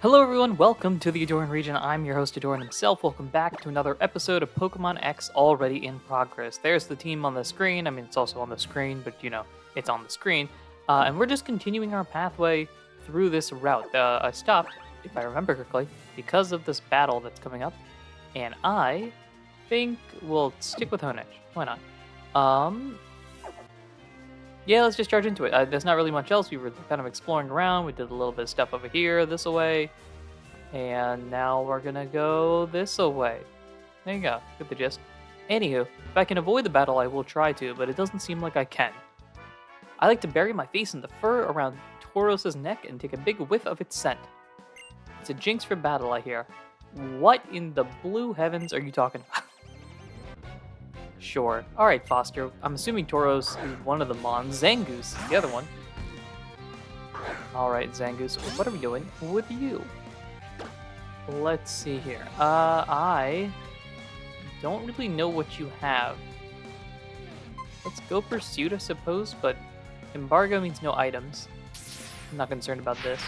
Hello everyone, welcome to the Ahdurin region. I'm your host Ahdurin himself. Welcome back to another episode of Pokemon X already in progress. There's the team on the screen. I mean, it's also on the screen, but it's on the screen. And we're just continuing our pathway through this route. I stopped, if I remember correctly, because of this battle that's coming up. And I think we'll stick with Honedge. Why not? Yeah, let's just charge into it. There's not really much else. We were kind of exploring around. We did a little bit of stuff over here, this away. And now we're gonna go this away. There you go. Get the gist. Anywho, if I can avoid the battle, I will try to, but it doesn't seem like I can. I like to bury my face in the fur around Tauros' neck and take a big whiff of its scent. It's a jinx for battle, I hear. What in the blue heavens are you talking about? Sure. Alright, Foster. I'm assuming Tauros is one of the Mons. Zangoose is the other one. Alright, Zangoose. What are we doing with you? Let's see here. I don't really know what you have. Let's go Pursuit, I suppose, but Embargo means no items. I'm not concerned about this.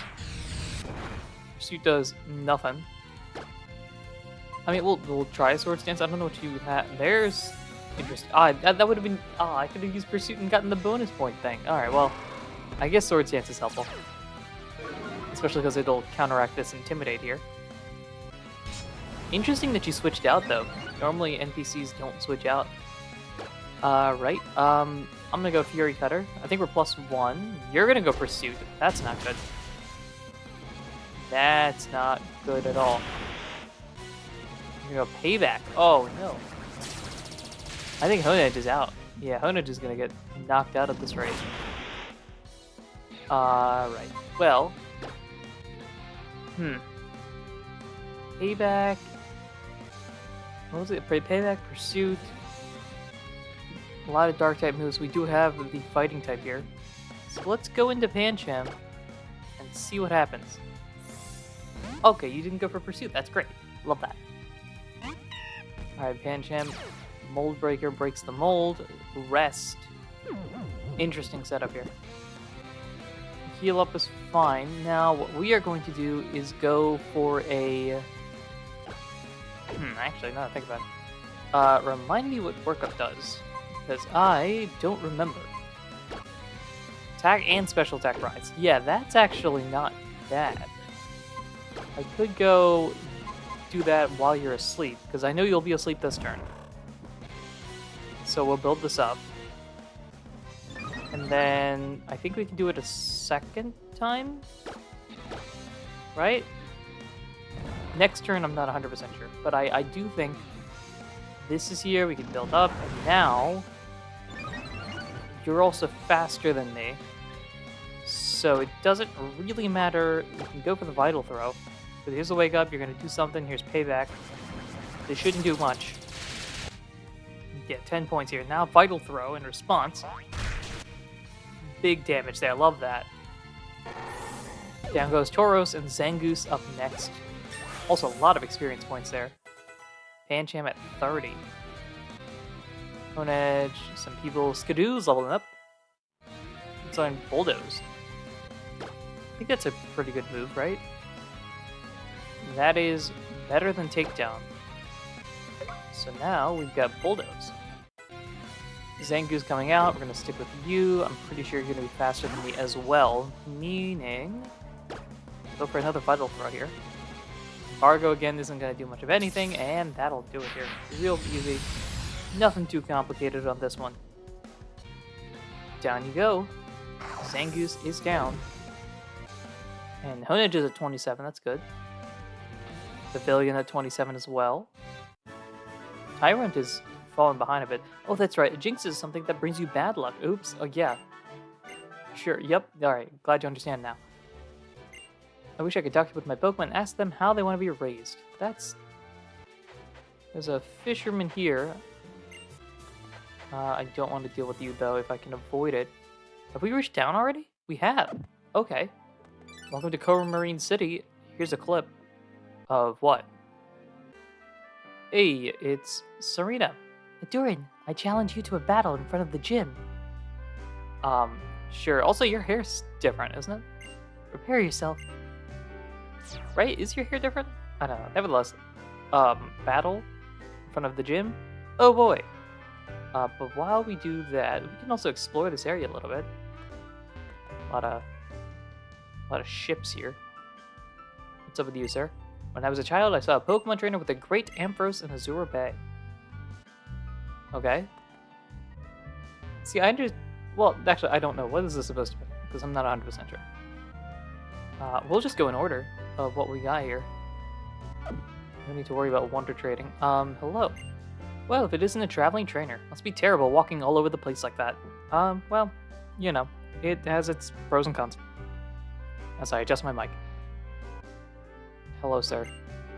Pursuit does nothing. I mean, we'll try a Sword Stance. I don't know what you have. There's... Interesting. That would have been... I could have used Pursuit and gotten the bonus point thing. Alright, well, I guess Sword Stance is helpful. Especially because it'll counteract this Intimidate here. Interesting that you switched out, though. Normally, NPCs don't switch out. Right. I'm gonna go Fury Cutter. I think we're +1. You're gonna go Pursuit. That's not good. That's not good at all. You're gonna go Payback. Oh, no. I think Honedge is out. Yeah, Honedge is gonna get knocked out of this race. Right. Well. Payback. What was it? Payback, Pursuit. A lot of dark type moves. We do have the fighting type here. So let's go into Pancham and see what happens. Okay, you didn't go for Pursuit. That's great. Love that. Alright, Pancham. Mold Breaker breaks the mold. Rest. Interesting setup here. Heal up is fine. Now, what we are going to do is go for a... actually, now that I think about it. Remind me what Workup does. Because I don't remember. Attack and Special Attack Rise. Yeah, that's actually not bad. I could go do that while you're asleep, because I know you'll be asleep this turn. So we'll build this up. And then I think we can do it a second time? Right? Next turn, I'm not 100% sure. But I do think this is here. We can build up. And now, you're also faster than me. So it doesn't really matter. You can go for the Vital Throw. But here's the Wake Up. You're going to do something. Here's Payback. They shouldn't do much. Yeah, 10 points here. Now Vital Throw in response. Big damage there. Love that. Down goes Tauros and Zangoose up next. Also, a lot of experience points there. Pancham at 30. Honedge, some people. Skidoo's leveling up. It's on Bulldoze. I think that's a pretty good move, right? That is better than Takedown. So now we've got Bulldoze. Zangoose coming out. We're going to stick with you. I'm pretty sure you're going to be faster than me as well. Meaning... Go for another Vital Throw here. Embargo again isn't going to do much of anything, and that'll do it here. Real easy. Nothing too complicated on this one. Down you go. Zangoose is down. And Honedge is at 27. That's good. Pavilion at 27 as well. Tyrant is falling behind a bit. Oh, that's right. Jinx is something that brings you bad luck. Oops. Oh, yeah. Sure. Yep. Alright. Glad you understand now. I wish I could talk with my Pokemon and ask them how they want to be raised. That's... There's a fisherman here. I don't want to deal with you, though, if I can avoid it. Have we reached town already? We have. Okay. Welcome to Coumarine City. Here's a clip. Of what? Hey, it's Serena. Ahdurin, I challenge you to a battle in front of the gym. Sure. Also, your hair's different, isn't it? Prepare yourself. Right? Is your hair different? I don't know. Nevertheless, battle in front of the gym. Oh boy. But while we do that, we can also explore this area a little bit. A lot of ships here. What's up with you, sir? When I was a child, I saw a Pokemon trainer with a great Ampharos in Azure Bay. Okay. See, well, actually, I don't know. What is this supposed to be? Because I'm not 100% sure. We'll just go in order of what we got here. No need to worry about wonder trading. Hello. Well, if it isn't a traveling trainer, must be terrible walking all over the place like that. Well, you know, it has its pros and cons. As I adjust my mic. Hello, sir.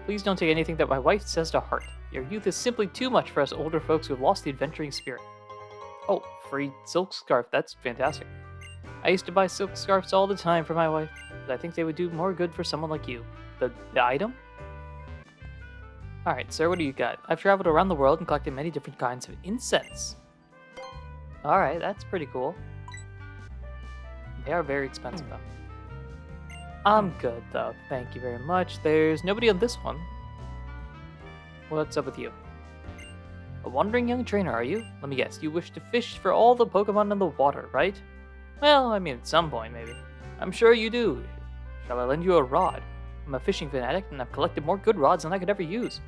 Please don't take anything that my wife says to heart. Your youth is simply too much for us older folks who've lost the adventuring spirit. Oh, free silk scarf. That's fantastic. I used to buy silk scarves all the time for my wife, but I think they would do more good for someone like you. The item? Alright, sir, what do you got? I've traveled around the world and collected many different kinds of incense. Alright, that's pretty cool. They are very expensive, though. I'm good, though. Thank you very much. There's nobody on this one. What's up with you? A wandering young trainer, are you? Let me guess, you wish to fish for all the Pokemon in the water, right? Well, I mean, at some point, maybe. I'm sure you do. Shall I lend you a rod? I'm a fishing fanatic, and I've collected more good rods than I could ever use.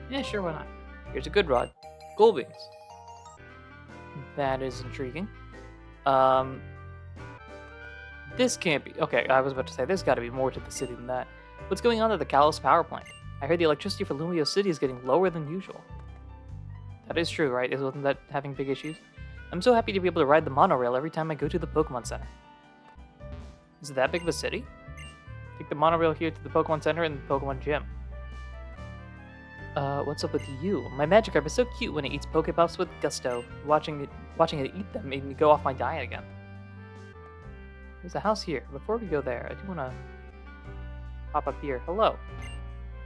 Yeah, sure, why not? Here's a good rod. Gold beans. That is intriguing. This can't be... Okay, I was about to say, there's got to be more to the city than that. What's going on at the Kalos power plant? I heard the electricity for Lumio City is getting lower than usual. That is true, right? Isn't that having big issues? I'm so happy to be able to ride the monorail every time I go to the Pokemon Center. Is it that big of a city? Take the monorail here to the Pokemon Center and the Pokemon Gym. What's up with you? My Magikarp is so cute when it eats Pokepuffs with gusto. Watching it eat them made me go off my diet again. There's a house here. Before we go there, I do want to pop up here. Hello.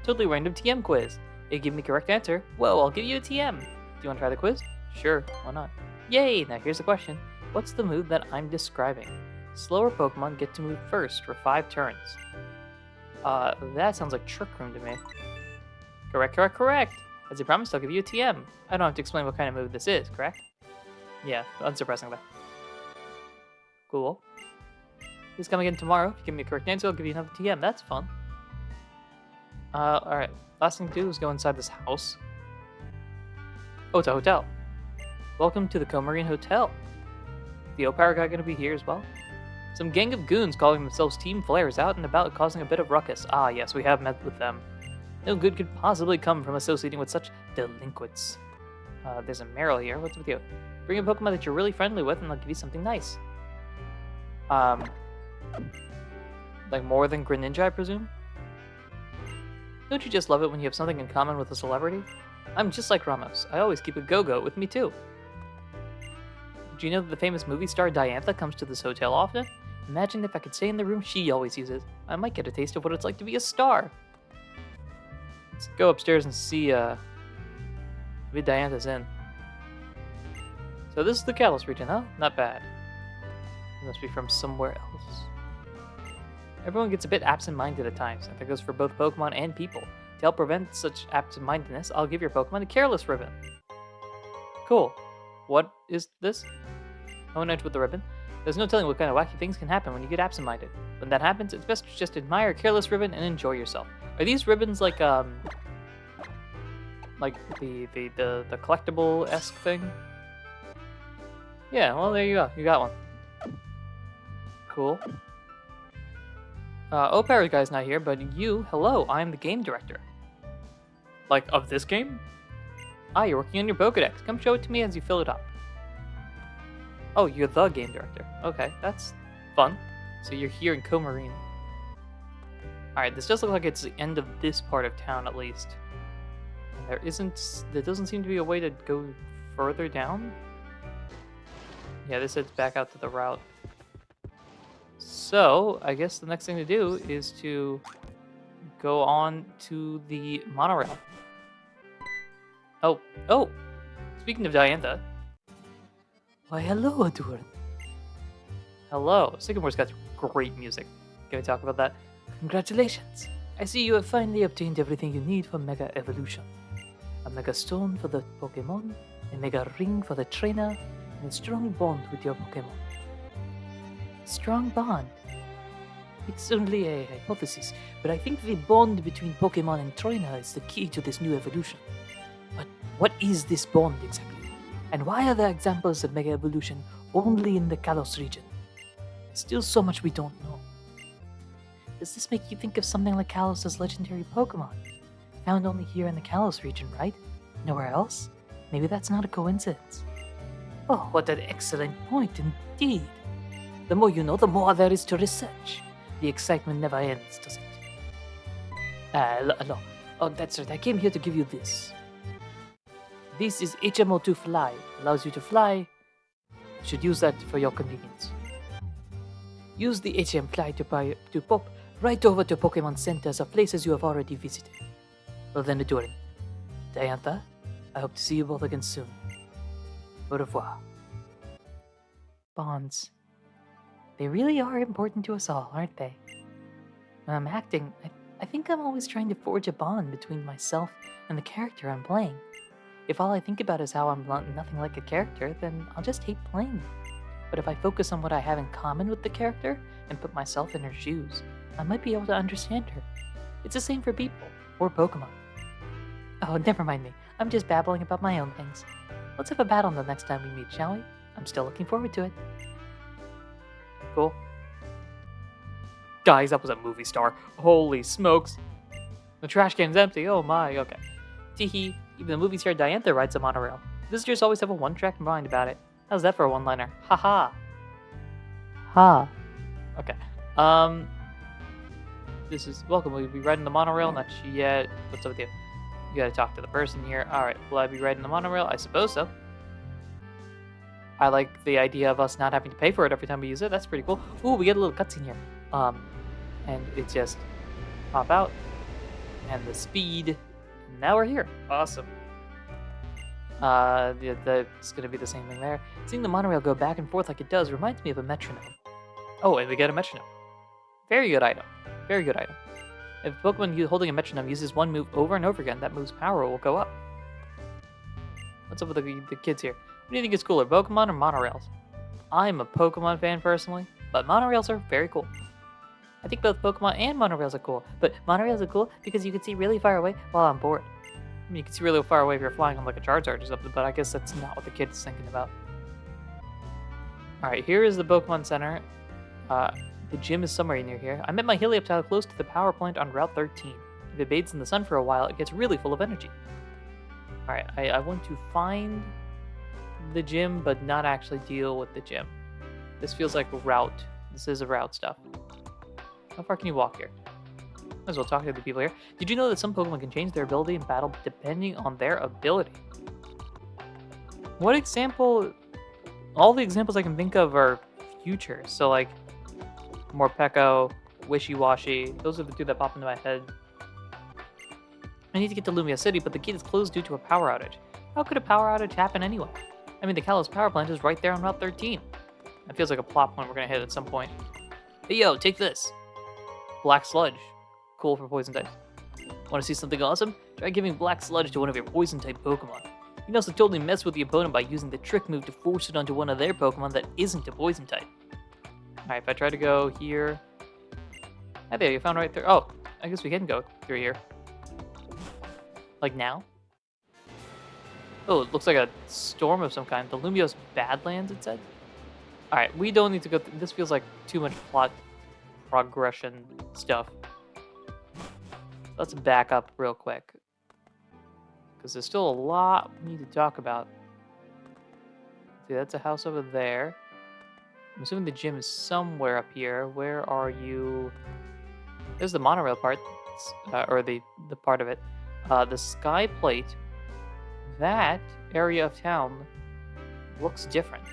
Totally random TM quiz. You give me correct answer. Whoa, I'll give you a TM. Do you want to try the quiz? Sure, why not? Yay! Now here's the question. What's the move that I'm describing? Slower Pokemon get to move first for 5 turns. That sounds like Trick Room to me. Correct. As I promised, I'll give you a TM. I don't have to explain what kind of move this is, correct? Yeah, unsurprisingly. Cool. Please come again tomorrow. If you give me a correct answer, I'll give you another TM. That's fun. Alright. Last thing to do is go inside this house. Oh, it's a hotel. Welcome to the Coumarine Hotel. The O-Power guy gonna be here as well? Some gang of goons calling themselves Team Flare is out and about causing a bit of ruckus. Ah, yes, we have met with them. No good could possibly come from associating with such delinquents. There's a Meryl here. What's with you? Bring a Pokemon that you're really friendly with and I'll give you something nice. Like more than Greninja, I presume? Don't you just love it when you have something in common with a celebrity? I'm just like Ramos. I always keep a Go-Go with me too. Do you know that the famous movie star Diantha comes to this hotel often? Imagine if I could stay in the room she always uses. I might get a taste of what it's like to be a star. Let's go upstairs and see maybe Diantha's in. So this is the Kalos region, huh? Not bad. It must be from somewhere else. Everyone gets a bit absent-minded at times, and that goes for both Pokemon and people. To help prevent such absent-mindedness, I'll give your Pokemon a Careless Ribbon. Cool. What is this? No one with the ribbon. There's no telling what kind of wacky things can happen when you get absent-minded. When that happens, it's best to just admire a Careless Ribbon and enjoy yourself. Are these ribbons like the collectible-esque thing? Yeah, well there you go. You got one. Cool. O-Power guy's not here, but you, hello, I'm the game director. Like, of this game? Ah, you're working on your Pokedex. Come show it to me as you fill it up. Oh, you're the game director. Okay, that's fun. So you're here in Coumarine. Alright, this does look like it's the end of this part of town, at least. And there doesn't seem to be a way to go further down? Yeah, this heads back out to the route. So, I guess the next thing to do is to go on to the monorail. Oh! Speaking of Diantha. Why, hello, Ahdurin. Hello. Sycamore's got great music. Can we talk about that? Congratulations. I see you have finally obtained everything you need for Mega Evolution. A Mega Stone for the Pokemon, a Mega Ring for the trainer, and a strong bond with your Pokemon. Strong bond? It's only a hypothesis, but I think the bond between Pokemon and trainer is the key to this new evolution. But what is this bond exactly? And why are there examples of Mega Evolution only in the Kalos region? There's still so much we don't know. Does this make you think of something like Kalos' legendary Pokemon? Found only here in the Kalos region, right? Nowhere else? Maybe that's not a coincidence. Oh, what an excellent point indeed. The more you know, the more there is to research. The excitement never ends, does it? Hello. Oh, that's right. I came here to give you this. This is HMO2 Fly. Allows you to fly. You should use that for your convenience. Use the HM Fly to pop right over to Pokemon centers of places you have already visited. Well then, Ahdurin. Diantha, I hope to see you both again soon. Au revoir. Bonds. They really are important to us all, aren't they? When I'm acting, I think I'm always trying to forge a bond between myself and the character I'm playing. If all I think about is how I'm nothing like a character, then I'll just hate playing it. But if I focus on what I have in common with the character and put myself in her shoes, I might be able to understand her. It's the same for people, or Pokemon. Oh, never mind me. I'm just babbling about my own things. Let's have a battle the next time we meet, shall we? I'm still looking forward to it. Cool. Guys, that was a movie star. Holy smokes. The trash can's empty. Oh my, okay. Teehee. Even the movie star Diantha rides a monorail. Visitors always have a one-track mind about it. How's that for a one-liner? Haha. Ha. Okay. This is welcome. Will you be riding the monorail? Not yet. What's up with you? You gotta talk to the person here. Alright, will I be riding the monorail? I suppose so. I like the idea of us not having to pay for it every time we use it. That's pretty cool. Ooh, we get a little cutscene here. And it just pop out. And the speed. And now we're here. Awesome. It's gonna be the same thing there. Seeing the monorail go back and forth like it does reminds me of a metronome. Oh, and we get a metronome. Very good item. Very good item. If a Pokemon holding a metronome uses one move over and over again, that move's power will go up. What's up with the kids here? What do you think is cooler, Pokemon or monorails? I'm a Pokemon fan personally, but monorails are very cool. I think both Pokemon and monorails are cool, but monorails are cool because you can see really far away while on board. I mean, you can see really far away if you're flying on like a Charizard or something, but I guess that's not what the kid's thinking about. Alright, here is the Pokemon Center. The gym is somewhere near here. I met my Helioptile close to the power plant on Route 13. If it bathes in the sun for a while, it gets really full of energy. Alright, I want to find the gym, but not actually deal with the gym. This feels like a route. This is a route stuff. How far can you walk here? Might as well talk to the people here. Did you know that some Pokemon can change their ability in battle depending on their ability? What example? All the examples I can think of are future. So like Morpeko, Wishy-Washy. Those are the two that pop into my head. I need to get to Lumia City, but the gate is closed due to a power outage. How could a power outage happen anyway? I mean, the Kalos power plant is right there on Route 13. That feels like a plot point we're gonna hit at some point. Hey yo, take this. Black Sludge. Cool for poison types. Want to see something awesome? Try giving Black Sludge to one of your poison type Pokemon. You can also totally mess with the opponent by using the trick move to force it onto one of their Pokemon that isn't a poison type. Alright, if I try to go here... Hi there, you found right there. Oh, I guess we can go through here. Like now? Oh, it looks like a storm of some kind. The Lumiose Badlands, it said? Alright, we don't need to go... This feels like too much plot progression stuff. Let's back up real quick. Because there's still a lot we need to talk about. See, that's a house over there. I'm assuming the gym is somewhere up here. Where are you? There's the monorail part. Or the part of it. The Sky Plate. That area of town looks different.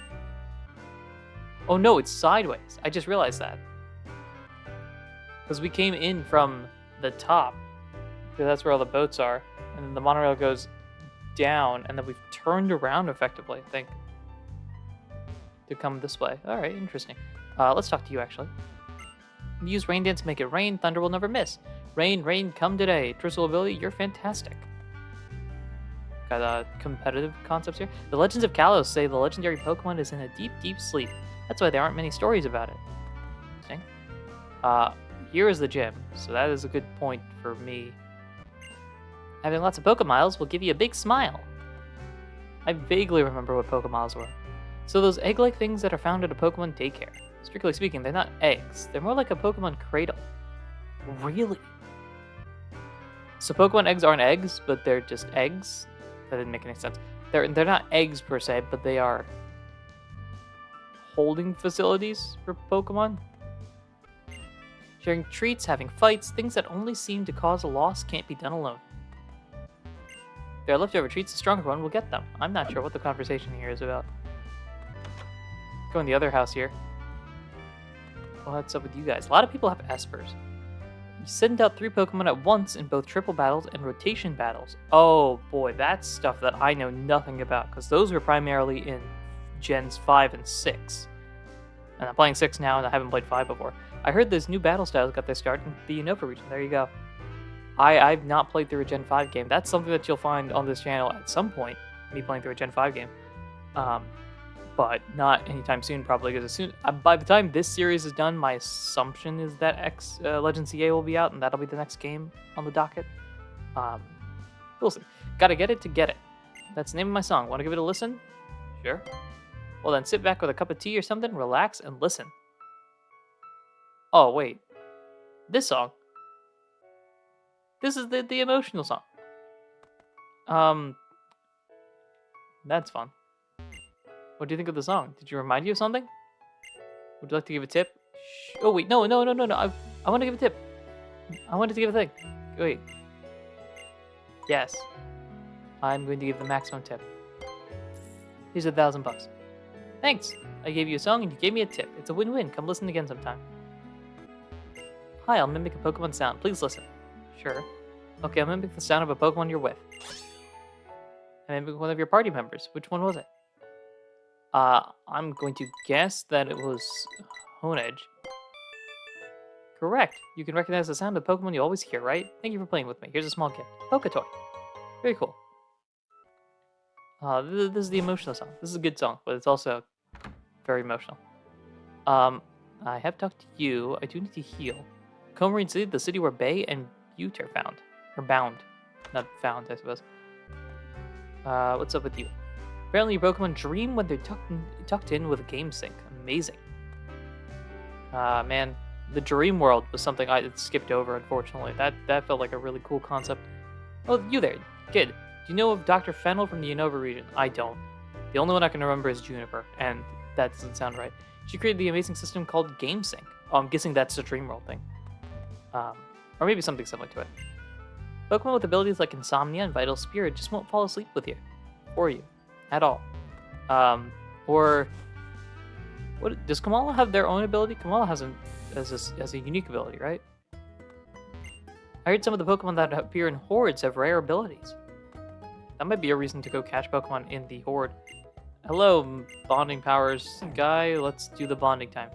Oh no, it's sideways. I just realized that. Because we came in from the top. Because that's where all the boats are. And then the monorail goes down. And then we've turned around effectively, I think. To come this way. Alright, interesting. Let's talk to you, actually. Use Rain Dance to make it rain. Thunder will never miss. Rain, come today. Trizzle ability, you're fantastic. Got competitive concepts here. The Legends of Kalos say the legendary Pokemon is in a deep, deep sleep. That's why there aren't many stories about it. Interesting. Here is the gym, so that is a good point for me. Having lots of Pokemiles will give you a big smile. I vaguely remember what Pokemiles were. So those egg-like things that are found at a Pokemon daycare. Strictly speaking, they're not eggs. They're more like a Pokemon cradle. Really? So Pokemon eggs aren't eggs, but they're just eggs? That didn't make any sense. They're not eggs per se, but they are holding facilities for Pokemon. Sharing treats, having fights, things that only seem to cause a loss can't be done alone. If there are leftover treats, the stronger one will get them. I'm not sure what the conversation here is about. Go in the other house here. What's up with you guys? A lot of people have espers. You send out 3 Pokemon at once in both triple battles and rotation battles. Oh boy, that's stuff that I know nothing about, because those were primarily in Gens 5 and 6. And I'm playing 6 now, and I haven't played 5 before. I heard those new battle styles got their start in the Unova region. There you go. I've not played through a Gen 5 game. That's something that you'll find on this channel at some point, me playing through a Gen 5 game. But not anytime soon, probably, because by the time this series is done, my assumption is that Legend CA will be out, and that'll be the next game on the docket. We'll see. Gotta get it to get it. That's the name of my song. Want to give it a listen? Sure. Well then, sit back with a cup of tea or something, relax, and listen. Oh, wait. This song. This is the emotional song. That's fun. What do you think of the song? Did you remind you of something? Would you like to give a tip? Oh, wait. No. I want to give a tip. I wanted to give a thing. Wait. Yes. I'm going to give the maximum tip. Here's $1,000. Thanks. I gave you a song and you gave me a tip. It's a win-win. Come listen again sometime. Hi, I'll mimic a Pokemon sound. Please listen. Sure. Okay, I'll mimic the sound of a Pokemon you're with. I mimic one of your party members. Which one was it? I'm going to guess that it was Honedge. Correct. You can recognize the sound of Pokemon you always hear, right? Thank you for playing with me. Here's a small gift. Toy. Very cool. This is the emotional song. This is a good song, but it's also very emotional. I have talked to you. I do need to heal. Coumarine City, the city where Bay and Butte are found. Or bound. Not found, I suppose. What's up with you? Apparently your Pokemon dream when they're tucked in with a game sync. Amazing. Man, the dream world was something I skipped over, unfortunately. That felt like a really cool concept. Oh, you there, kid. Do you know of Dr. Fennel from the Unova region? I don't. The only one I can remember is Juniper, and that doesn't sound right. She created the amazing system called Game Sync. Oh, I'm guessing that's the dream world thing. Or maybe something similar to it. Pokemon with abilities like Insomnia and Vital Spirit just won't fall asleep with you. Or you. At all. Or... What does Kamala have their own ability? Kamala has a unique ability, right? I heard some of the Pokemon that appear in Hordes have rare abilities. That might be a reason to go catch Pokemon in the Horde. Hello, bonding powers guy. Let's do the bonding time.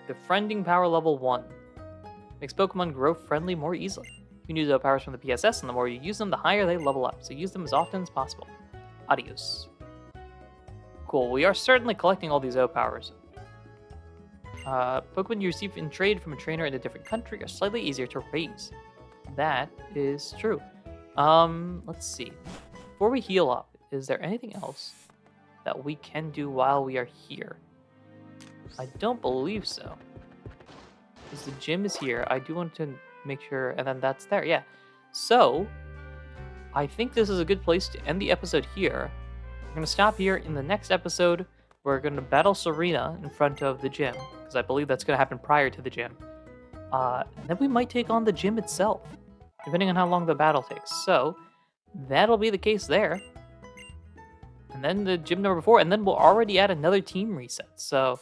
Befriending power level 1. Makes Pokemon grow friendly more easily. You can use those powers from the PSS, and the more you use them, the higher they level up. So use them as often as possible. Adios. Cool. We are certainly collecting all these O powers. Pokemon you receive in trade from a trainer in a different country are slightly easier to raise. That is true. Let's see. Before we heal up, is there anything else that we can do while we are here? I don't believe so. Because the gym is here. I do want to make sure, and then that's there. Yeah. So, I think this is a good place to end the episode here. We're going to stop here. In the next episode, we're going to battle Serena in front of the gym, because I believe that's going to happen prior to the gym. And then we might take on the gym itself, depending on how long the battle takes. So, that'll be the case there. And then the gym number 4, and then we'll already add another team reset. So,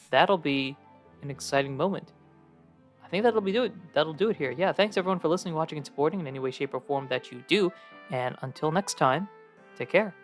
that'll be an exciting moment. I think that'll do it here. Yeah, thanks everyone for listening, watching, and supporting in any way, shape, or form that you do. And until next time, take care.